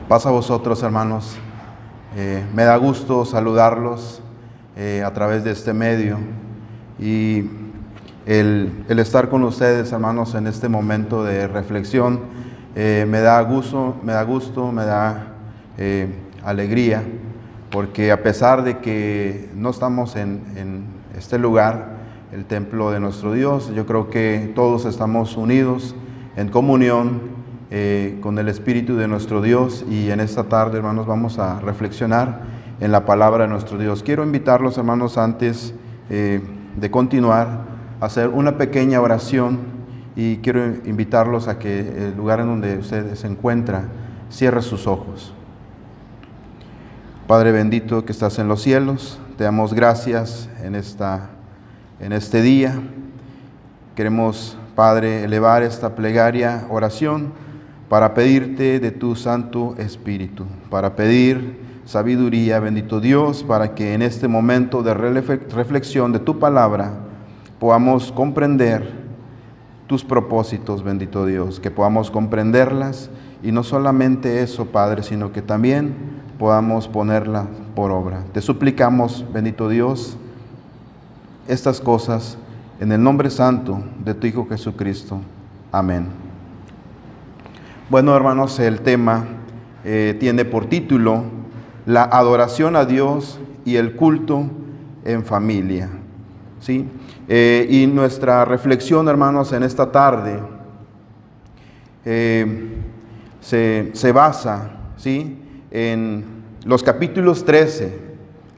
Paz a vosotros, hermanos. Me da gusto saludarlos a través de este medio y el estar con ustedes, hermanos, en este momento de reflexión me da alegría, porque a pesar de que no estamos en este lugar, el templo de nuestro Dios, yo creo que todos estamos unidos en comunión con el Espíritu de nuestro Dios, y en esta tarde, hermanos, vamos a reflexionar en la palabra de nuestro Dios. Quiero invitarlos, hermanos, antes de continuar, a hacer una pequeña oración, y quiero invitarlos a que el lugar en donde usted se encuentra cierre sus ojos. Padre bendito que estás en los cielos, te damos gracias en este día. Queremos, Padre, elevar esta plegaria, oración, para pedirte de tu Santo Espíritu, para pedir sabiduría, bendito Dios, para que en este momento de reflexión de tu palabra podamos comprender tus propósitos, bendito Dios, que podamos comprenderlas, y no solamente eso, Padre, sino que también podamos ponerla por obra. Te suplicamos, bendito Dios, estas cosas en el nombre santo de tu Hijo Jesucristo. Amén. Bueno, hermanos, el tema tiene por título la adoración a Dios y el culto en familia, ¿sí? Y nuestra reflexión, hermanos, en esta tarde se basa, ¿sí?, en los capítulos 13,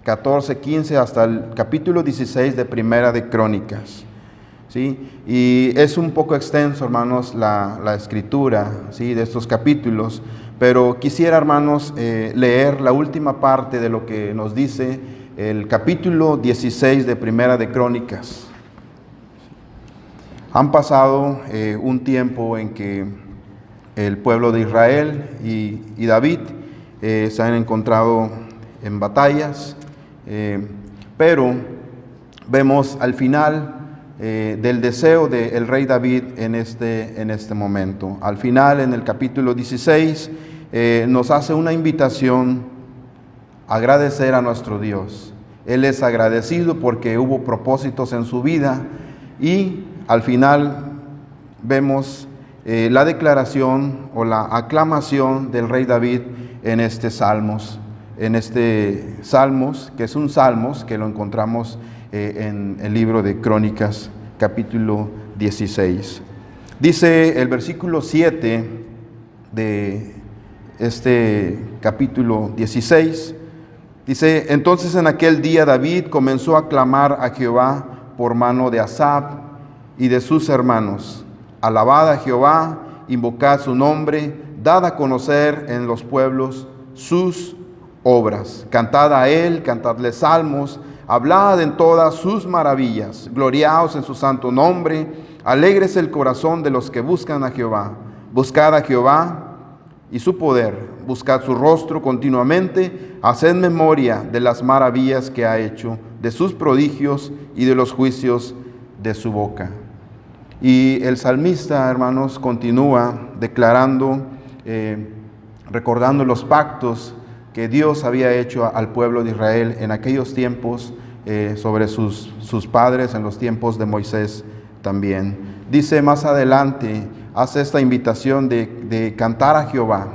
14, 15 hasta el capítulo 16 de Primera de Crónicas, ¿sí? Y es un poco extenso, hermanos, la escritura, ¿sí?, de estos capítulos, pero quisiera, hermanos, leer la última parte de lo que nos dice el capítulo 16 de Primera de Crónicas. Han pasado un tiempo en que el pueblo de Israel y David se han encontrado en batallas, pero vemos al final del deseo del rey David en este momento. Al final, en el capítulo 16, nos hace una invitación a agradecer a nuestro Dios. Él es agradecido porque hubo propósitos en su vida, y al final vemos la declaración o la aclamación del rey David en este Salmos, que es un Salmos que lo encontramos en el libro de Crónicas, capítulo 16. Dice el versículo 7 de este capítulo 16, dice: entonces en aquel día David comenzó a clamar a Jehová por mano de Asaf y de sus hermanos: alabad a Jehová, invocad su nombre, dad a conocer en los pueblos sus obras, cantad a él, cantadle salmos, hablad en todas sus maravillas, gloriaos en su santo nombre, alégrese el corazón de los que buscan a Jehová. Buscad a Jehová y su poder, buscad su rostro continuamente, haced memoria de las maravillas que ha hecho, de sus prodigios y de los juicios de su boca. Y el salmista, hermanos, continúa declarando, recordando los pactos que Dios había hecho al pueblo de Israel en aquellos tiempos, sobre sus padres, en los tiempos de Moisés también. Dice más adelante, hace esta invitación de cantar a Jehová.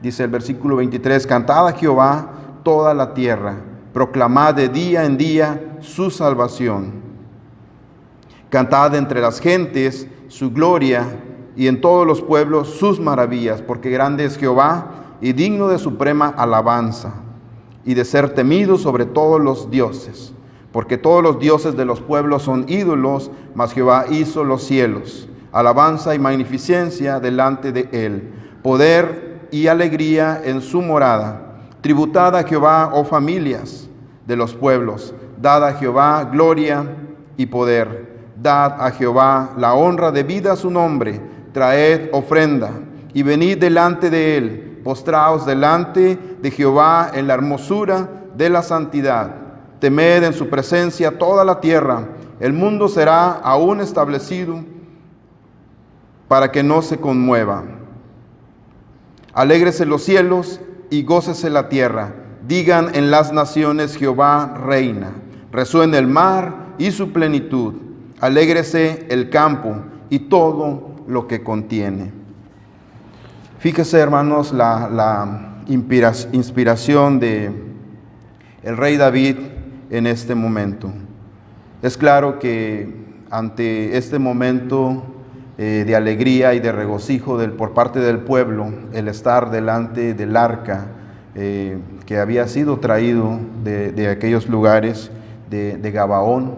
Dice el versículo 23, cantad a Jehová toda la tierra, proclamad de día en día su salvación. Cantad entre las gentes su gloria, y en todos los pueblos sus maravillas, porque grande es Jehová y digno de suprema alabanza, y de ser temido sobre todos los dioses. Porque todos los dioses de los pueblos son ídolos, mas Jehová hizo los cielos. Alabanza y magnificencia delante de él, poder y alegría en su morada. Tributad a Jehová, oh familias de los pueblos, dad a Jehová gloria y poder. Dad a Jehová la honra debida a su nombre, traed ofrenda y venid delante de él, postraos delante de Jehová en la hermosura de la santidad. Temed en su presencia toda la tierra, el mundo será aún establecido para que no se conmueva. Alégrese los cielos y gócese la tierra. Digan en las naciones, Jehová reina. Resuene el mar y su plenitud. Alégrese el campo y todo lo que contiene. Fíjese, hermanos, la inspiración de el rey David en este momento. Es claro que ante este momento de alegría y de regocijo por parte del pueblo, el estar delante del arca que había sido traído de aquellos lugares de Gabaón,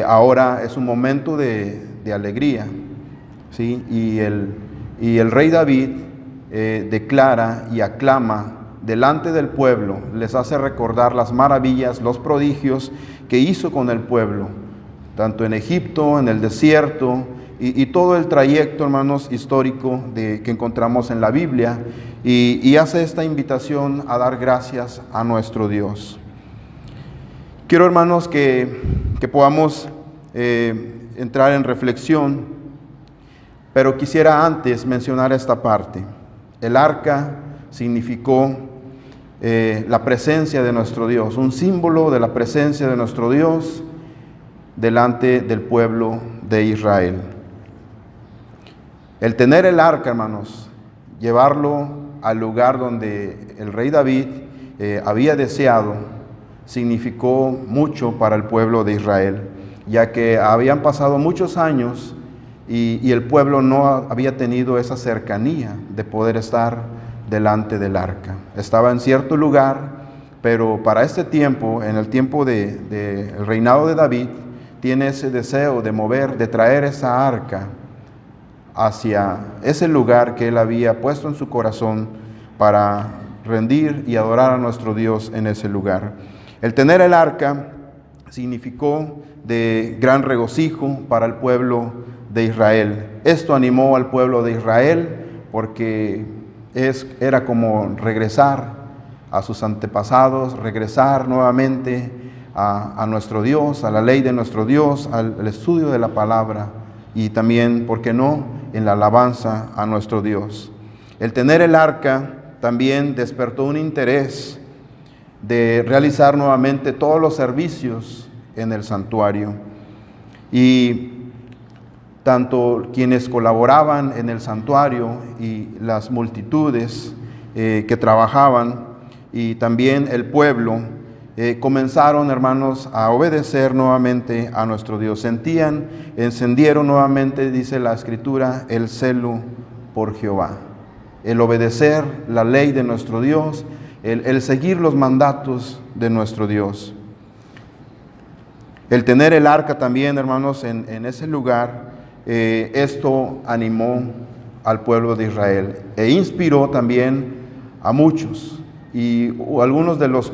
ahora es un momento de alegría, ¿sí? Y el rey David declara y aclama delante del pueblo, les hace recordar las maravillas, los prodigios que hizo con el pueblo, tanto en Egipto, en el desierto, y todo el trayecto, hermanos, histórico que encontramos en la Biblia, y hace esta invitación a dar gracias a nuestro Dios. Quiero, hermanos, que podamos entrar en reflexión, pero quisiera antes mencionar esta parte. El arca significó la presencia de nuestro Dios, un símbolo de la presencia de nuestro Dios delante del pueblo de Israel. El tener el arca, hermanos, llevarlo al lugar donde el rey David había deseado, significó mucho para el pueblo de Israel, ya que habían pasado muchos años y el pueblo no había tenido esa cercanía de poder estar delante del arca. Estaba en cierto lugar, pero para este tiempo, en el tiempo del reinado de David, tiene ese deseo de mover, de traer esa arca hacia ese lugar que él había puesto en su corazón para rendir y adorar a nuestro Dios en ese lugar. El tener el arca significó de gran regocijo para el pueblo de Israel. Esto animó al pueblo de Israel porque era como regresar a sus antepasados, regresar nuevamente a nuestro Dios, a la ley de nuestro Dios, al estudio de la palabra y también, ¿por qué no?, en la alabanza a nuestro Dios. El tener el arca también despertó un interés de realizar nuevamente todos los servicios en el santuario. Y tanto quienes colaboraban en el santuario y las multitudes que trabajaban y también el pueblo comenzaron, hermanos, a obedecer nuevamente a nuestro Dios. Encendieron nuevamente, dice la Escritura, el celo por Jehová. El obedecer la ley de nuestro Dios, el seguir los mandatos de nuestro Dios. El tener el arca también, hermanos, en ese lugar, esto animó al pueblo de Israel e inspiró también a muchos. Y algunos de los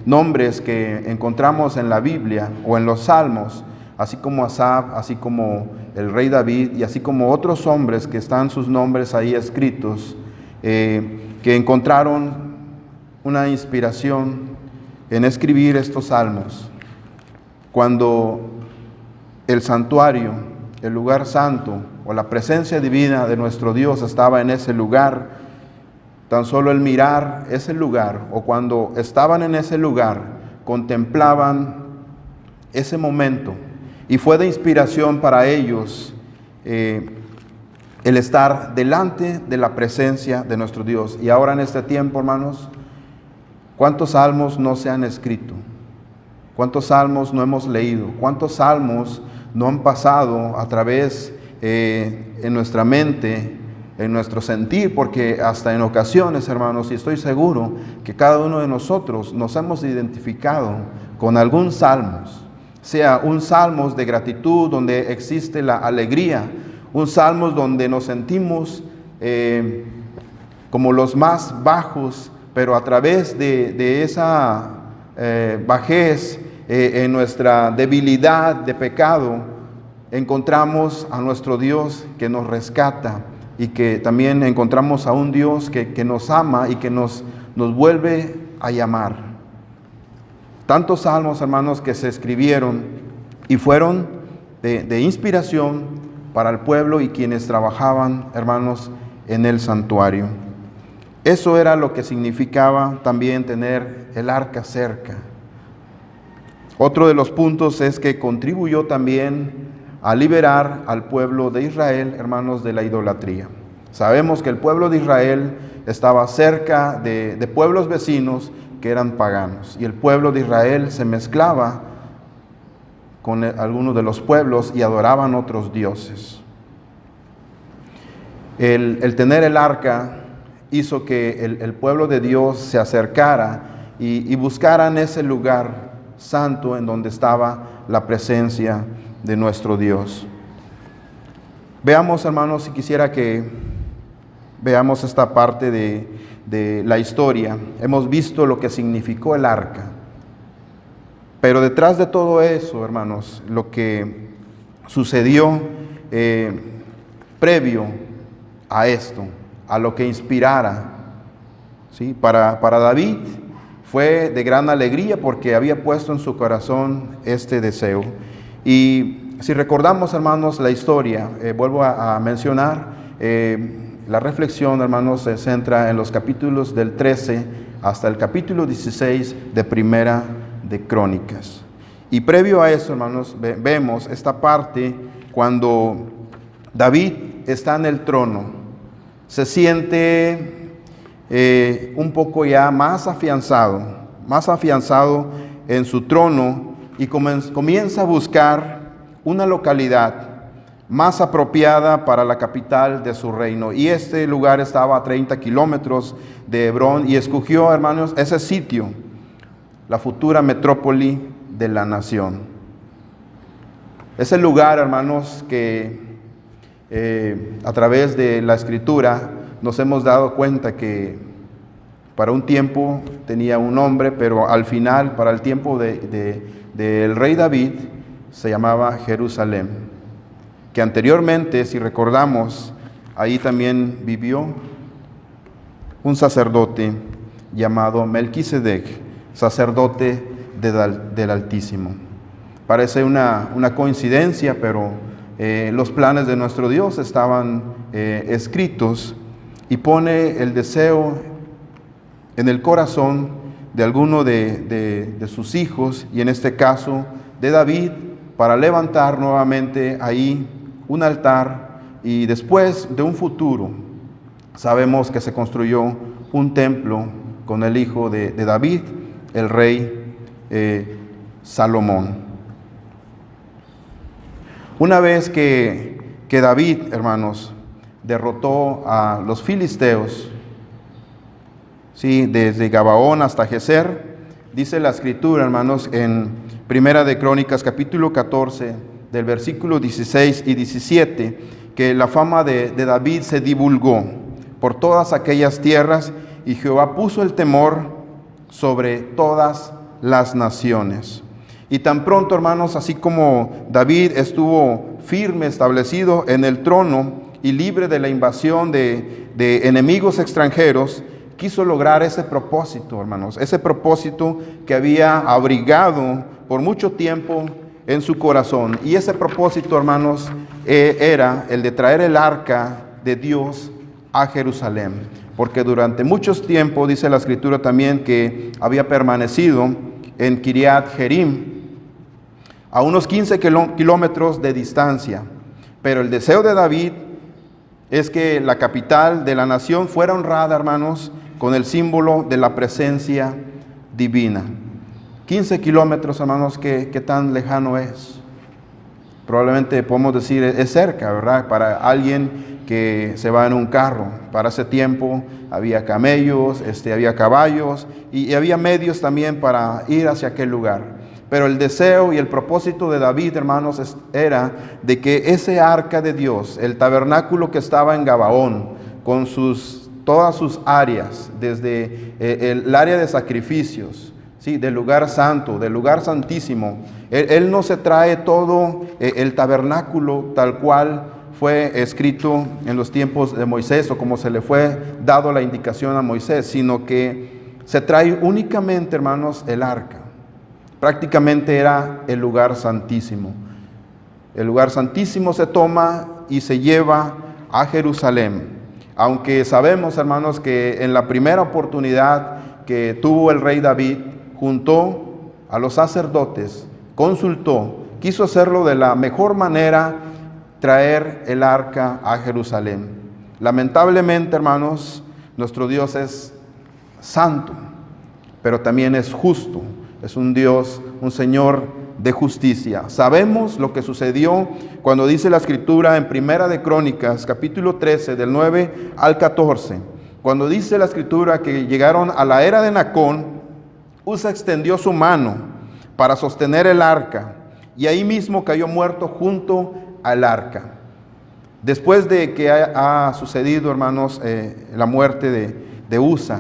nombres que encontramos en la Biblia o en los Salmos, así como Asaf, así como el rey David y así como otros hombres que están sus nombres ahí escritos, que encontraron una inspiración en escribir estos salmos. Cuando el santuario, el lugar santo o la presencia divina de nuestro Dios estaba en ese lugar, tan solo el mirar ese lugar o cuando estaban en ese lugar, contemplaban ese momento y fue de inspiración para ellos el estar delante de la presencia de nuestro Dios. Y ahora en este tiempo, hermanos, ¿cuántos salmos no se han escrito? ¿Cuántos salmos no hemos leído? ¿Cuántos salmos no han pasado a través en nuestra mente, en nuestro sentir? Porque hasta en ocasiones, hermanos, y estoy seguro que cada uno de nosotros nos hemos identificado con algún salmos, sea un salmos de gratitud donde existe la alegría, un salmos donde nos sentimos como los más bajos, pero a través de esa bajez en nuestra debilidad de pecado, encontramos a nuestro Dios que nos rescata y que también encontramos a un Dios que nos ama y que nos vuelve a llamar. Tantos salmos, hermanos, que se escribieron y fueron de inspiración para el pueblo y quienes trabajaban, hermanos, en el santuario. Eso era lo que significaba también tener el arca cerca. Otro de los puntos es que contribuyó también a liberar al pueblo de Israel, hermanos, de la idolatría. Sabemos que el pueblo de Israel estaba cerca de pueblos vecinos que eran paganos, y el pueblo de Israel se mezclaba con algunos de los pueblos y adoraban otros dioses. El tener el arca hizo que el pueblo de Dios se acercara y buscaran ese lugar santo en donde estaba la presencia de nuestro Dios. Veamos, hermanos, si quisiera que veamos esta parte de la historia. Hemos visto lo que significó el arca, pero detrás de todo eso, hermanos, lo que sucedió previo a esto, a lo que inspirara, ¿sí? Para David fue de gran alegría porque había puesto en su corazón este deseo. Y si recordamos, hermanos, la historia, vuelvo a mencionar, la reflexión, hermanos, se centra en los capítulos del 13 hasta el capítulo 16 de Primera de Crónicas. Y previo a eso, hermanos, vemos esta parte cuando David está en el trono, se siente un poco ya más afianzado en su trono, y comienza a buscar una localidad más apropiada para la capital de su reino. Y este lugar estaba a 30 kilómetros de Hebrón, y escogió, hermanos, ese sitio, la futura metrópoli de la nación. Ese lugar, hermanos, que a través de la Escritura nos hemos dado cuenta que para un tiempo tenía un nombre, pero al final, para el tiempo del rey David, se llamaba Jerusalén, que anteriormente, si recordamos, ahí también vivió un sacerdote llamado Melquisedec, sacerdote del Altísimo. Parece una coincidencia, pero los planes de nuestro Dios estaban escritos, y pone el deseo en el corazón de alguno de sus hijos, y en este caso de David, para levantar nuevamente ahí un altar, y después de un futuro sabemos que se construyó un templo con el hijo de David, el rey Salomón. Una vez que David, hermanos, derrotó a los filisteos, ¿sí?, desde Gabaón hasta Geser, dice la Escritura, hermanos, en Primera de Crónicas, capítulo 14, del versículo 16 y 17, que la fama de David se divulgó por todas aquellas tierras, y Jehová puso el temor sobre todas las naciones. Y tan pronto, hermanos, así como David estuvo firme, establecido en el trono y libre de la invasión de enemigos extranjeros, quiso lograr ese propósito, hermanos, ese propósito que había abrigado por mucho tiempo en su corazón. Y ese propósito, hermanos, era el de traer el arca de Dios a Jerusalén, porque durante muchos tiempos, dice la Escritura también, que había permanecido en Kiriat Jearim, a unos 15 kilómetros de distancia. Pero el deseo de David es que la capital de la nación fuera honrada, hermanos, con el símbolo de la presencia divina. 15 kilómetros, hermanos, ¿qué tan lejano es? Probablemente podemos decir es cerca, ¿verdad? Para alguien que se va en un carro. Para ese tiempo había camellos, había caballos, y había medios también para ir hacia aquel lugar. Pero el deseo y el propósito de David, hermanos, era de que ese arca de Dios, el tabernáculo que estaba en Gabaón, con todas sus áreas, desde el área de sacrificios, ¿sí?, del lugar santo, del lugar santísimo, él no se trae todo el tabernáculo tal cual fue escrito en los tiempos de Moisés, o como se le fue dado la indicación a Moisés, sino que se trae únicamente, hermanos, el arca. Prácticamente era el lugar santísimo. El lugar santísimo se toma y se lleva a Jerusalén. Aunque sabemos, hermanos, que en la primera oportunidad que tuvo el rey David, juntó a los sacerdotes, consultó, quiso hacerlo de la mejor manera, traer el arca a Jerusalén. Lamentablemente, hermanos, nuestro Dios es santo, pero también es justo. Es un Dios, un Señor de justicia. Sabemos lo que sucedió cuando dice la Escritura en Primera de Crónicas, capítulo 13, del 9 al 14. Cuando dice la Escritura que llegaron a la era de Nacón, Usa extendió su mano para sostener el arca, y ahí mismo cayó muerto junto al arca. Después de que ha sucedido, hermanos, la muerte de Usa,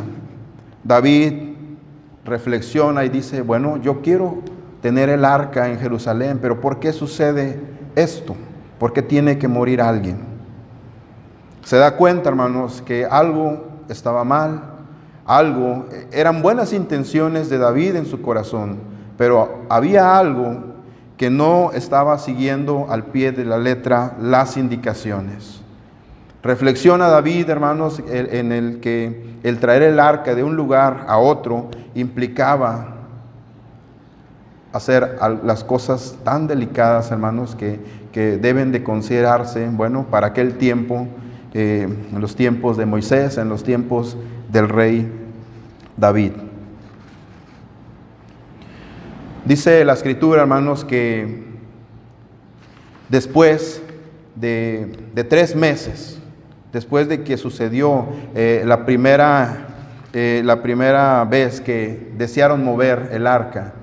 David reflexiona y dice, bueno, yo quiero tener el arca en Jerusalén, pero ¿por qué sucede esto? ¿Por qué tiene que morir alguien? Se da cuenta, hermanos, que algo estaba mal, eran buenas intenciones de David en su corazón, pero había algo que no estaba siguiendo al pie de la letra las indicaciones. Reflexiona David, hermanos, en el que el traer el arca de un lugar a otro implicaba hacer las cosas tan delicadas, hermanos, que deben de considerarse, bueno, para aquel tiempo, en los tiempos de Moisés, en los tiempos del rey David. Dice la Escritura, hermanos, que después de 3 meses, después de que sucedió la primera vez que desearon mover el arca,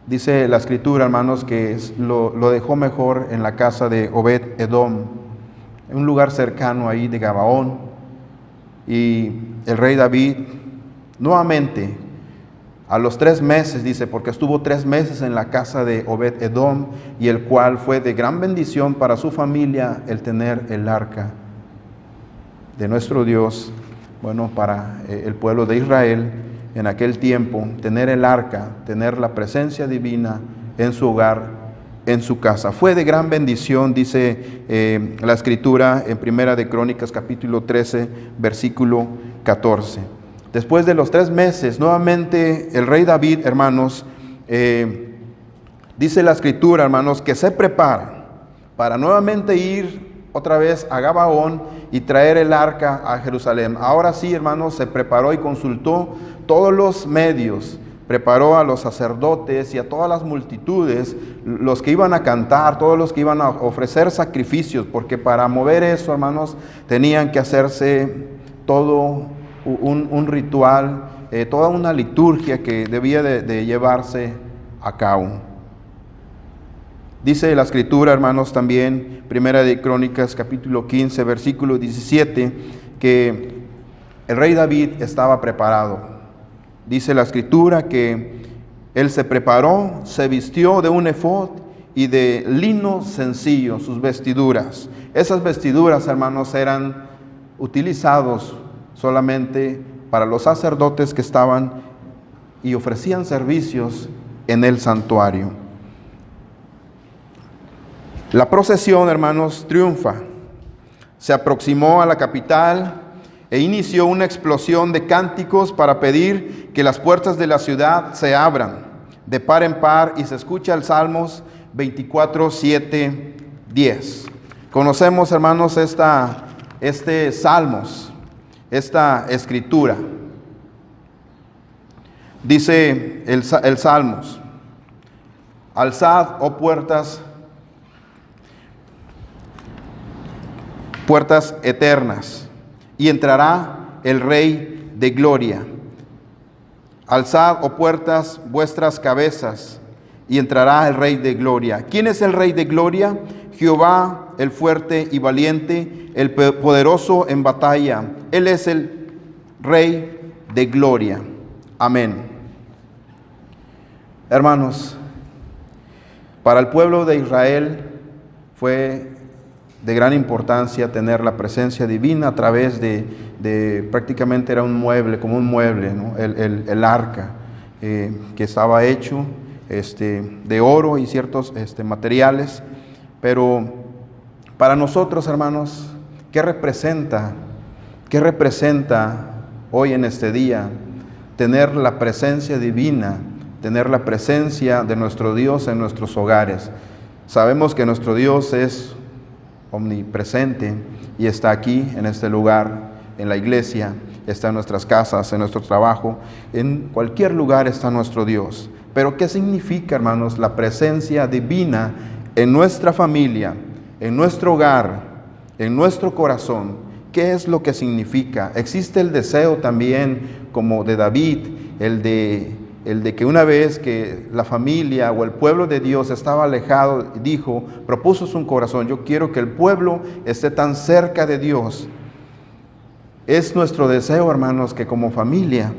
dice la Escritura, hermanos, que lo dejó mejor en la casa de Obed-Edom, en un lugar cercano ahí de Gabaón. Y el rey David, nuevamente, a los 3 meses, dice, porque estuvo 3 meses en la casa de Obed-Edom, y el cual fue de gran bendición para su familia el tener el arca de nuestro Dios, bueno, para el pueblo de Israel en aquel tiempo, tener el arca, tener la presencia divina en su hogar, en su casa. Fue de gran bendición, dice la Escritura en Primera de Crónicas, capítulo 13, versículo 14. Después de los 3 meses, nuevamente el rey David, hermanos, dice la Escritura, hermanos, que se prepara para nuevamente ir otra vez a Gabaón y traer el arca a Jerusalén. Ahora sí, hermanos, se preparó y consultó todos los medios, preparó a los sacerdotes y a todas las multitudes, los que iban a cantar, todos los que iban a ofrecer sacrificios, porque para mover eso, hermanos, tenían que hacerse todo un ritual, toda una liturgia que debía de llevarse a cabo. Dice la Escritura, hermanos, también, Primera de Crónicas, capítulo 15, versículo 17, que el rey David estaba preparado. Dice la Escritura que él se preparó, se vistió de un efod y de lino sencillo, sus vestiduras. Esas vestiduras, hermanos, eran utilizados solamente para los sacerdotes que estaban y ofrecían servicios en el santuario. La procesión, hermanos, triunfa. Se aproximó a la capital e inició una explosión de cánticos para pedir que las puertas de la ciudad se abran de par en par, y se escucha el Salmos 24, 7, 10. Conocemos, hermanos, este Salmos, esta escritura. Dice el Salmos: alzad, oh puertas eternas, y entrará el Rey de gloria. Alzad, oh puertas, vuestras cabezas, y entrará el Rey de gloria. ¿Quién es el Rey de gloria? Jehová, el fuerte y valiente, el poderoso en batalla. Él es el Rey de gloria. Amén. Hermanos, para el pueblo de Israel fue de gran importancia tener la presencia divina a través de prácticamente era un mueble, como un mueble, ¿no? El arca, que estaba hecho de oro y ciertos materiales. Pero para nosotros, hermanos, ¿Qué representa? ¿Qué representa hoy en este día tener la presencia divina, tener la presencia de nuestro Dios en nuestros hogares? Sabemos que nuestro Dios es omnipresente y está aquí en este lugar, en la iglesia, está en nuestras casas, en nuestro trabajo, en cualquier lugar está nuestro Dios. Pero ¿qué significa, hermanos, la presencia divina en nuestra familia, en nuestro hogar, en nuestro corazón? ¿Qué es lo que significa? Existe el deseo también, como de David, el de que una vez que la familia o el pueblo de Dios estaba alejado, propuso su corazón: yo quiero que el pueblo esté tan cerca de Dios. Es nuestro deseo, hermanos, que como familia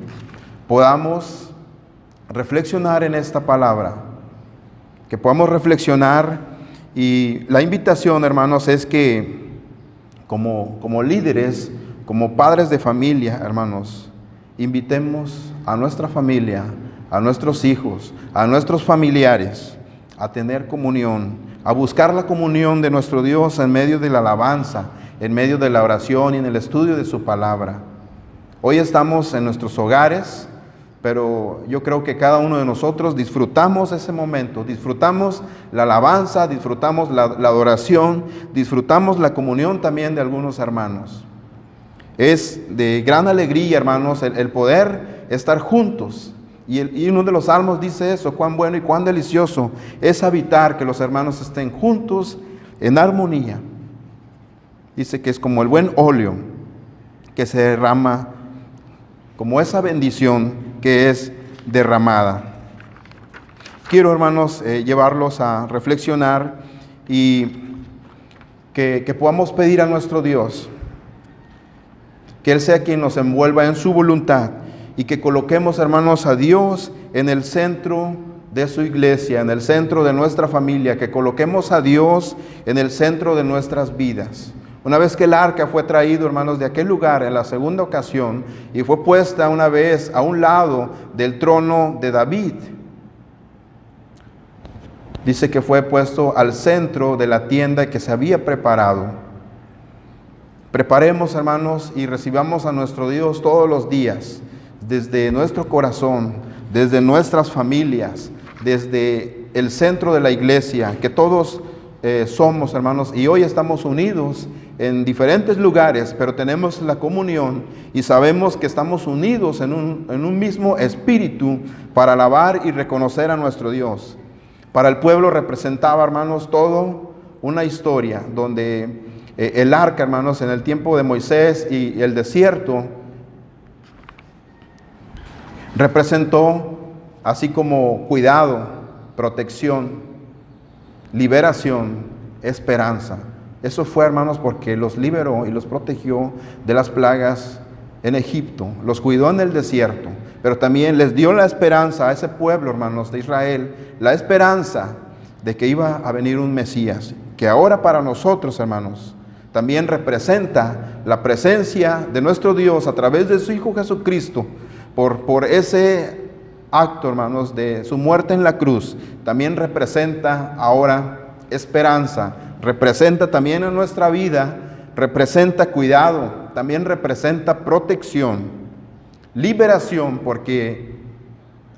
podamos reflexionar en esta palabra, que podamos reflexionar, y la invitación, hermanos, es que como líderes, como padres de familia, hermanos, invitemos a nuestra familia, a nuestros hijos, a nuestros familiares a tener comunión, a buscar la comunión de nuestro Dios en medio de la alabanza, en medio de la oración y en el estudio de su palabra. Hoy estamos en nuestros hogares, pero yo creo que cada uno de nosotros disfrutamos ese momento, disfrutamos la alabanza, disfrutamos la adoración, disfrutamos la comunión también de algunos hermanos. Es de gran alegría, hermanos, el poder estar juntos. Y uno de los salmos dice eso: cuán bueno y cuán delicioso es habitar, que los hermanos estén juntos en armonía. Dice que es como el buen óleo que se derrama, como esa bendición que es derramada. Quiero, hermanos, llevarlos a reflexionar y que podamos pedir a nuestro Dios que Él sea quien nos envuelva en su voluntad, y que coloquemos, hermanos, a Dios en el centro de su iglesia, en el centro de nuestra familia, que coloquemos a Dios en el centro de nuestras vidas. Una vez que el arca fue traído, hermanos, de aquel lugar en la segunda ocasión, y fue puesta una vez a un lado del trono de David, dice que fue puesto al centro de la tienda que se había preparado. Preparemos, hermanos, y recibamos a nuestro Dios todos los días, desde nuestro corazón, desde nuestras familias, desde el centro de la iglesia, que todos somos, hermanos, y hoy estamos unidos en diferentes lugares, pero tenemos la comunión y sabemos que estamos unidos en un mismo espíritu para alabar y reconocer a nuestro Dios. Para el pueblo representaba, hermanos, todo una historia donde el arca, hermanos, en el tiempo de Moisés y el desierto, representó así como cuidado, protección, liberación, esperanza. Eso fue, hermanos, porque los liberó y los protegió de las plagas en Egipto, los cuidó en el desierto, pero también les dio la esperanza a ese pueblo, hermanos, de Israel, la esperanza de que iba a venir un Mesías, que ahora para nosotros, hermanos, también representa la presencia de nuestro Dios a través de su Hijo Jesucristo. Por ese acto, hermanos, de su muerte en la cruz, también representa ahora esperanza, representa también en nuestra vida, representa cuidado, también representa protección, liberación, porque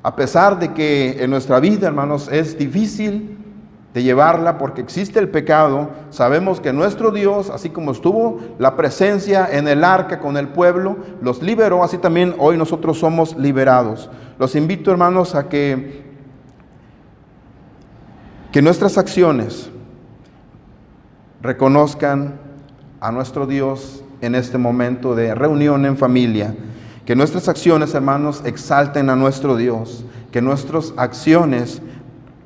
a pesar de que en nuestra vida, hermanos, es difícil de llevarla porque existe el pecado, sabemos que nuestro Dios, así como estuvo la presencia en el arca con el pueblo, los liberó, así también hoy nosotros somos liberados. Los invito, hermanos, a que nuestras acciones reconozcan a nuestro Dios en este momento de reunión en familia, que nuestras acciones, hermanos, exalten a nuestro Dios, que nuestras acciones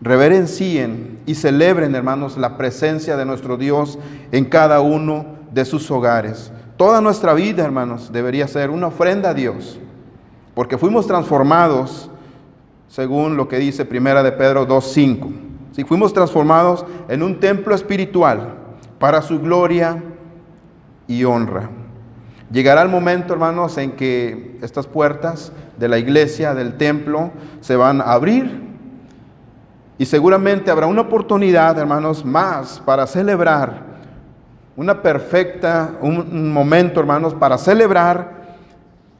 reverencien y celebren, hermanos, la presencia de nuestro Dios en cada uno de sus hogares. Toda nuestra vida, hermanos, debería ser una ofrenda a Dios, porque fuimos transformados, según lo que dice Primera de Pedro 2:5. Si fuimos transformados en un templo espiritual para su gloria y honra. Llegará el momento, hermanos, en que estas puertas de la iglesia, del templo, se van a abrir. Y seguramente habrá una oportunidad, hermanos, más para celebrar un momento, hermanos, para celebrar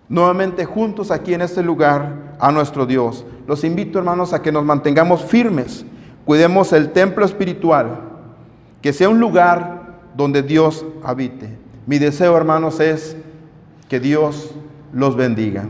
nuevamente juntos aquí en este lugar a nuestro Dios. Los invito, hermanos, a que nos mantengamos firmes, cuidemos el templo espiritual, que sea un lugar donde Dios habite. Mi deseo, hermanos, es que Dios los bendiga.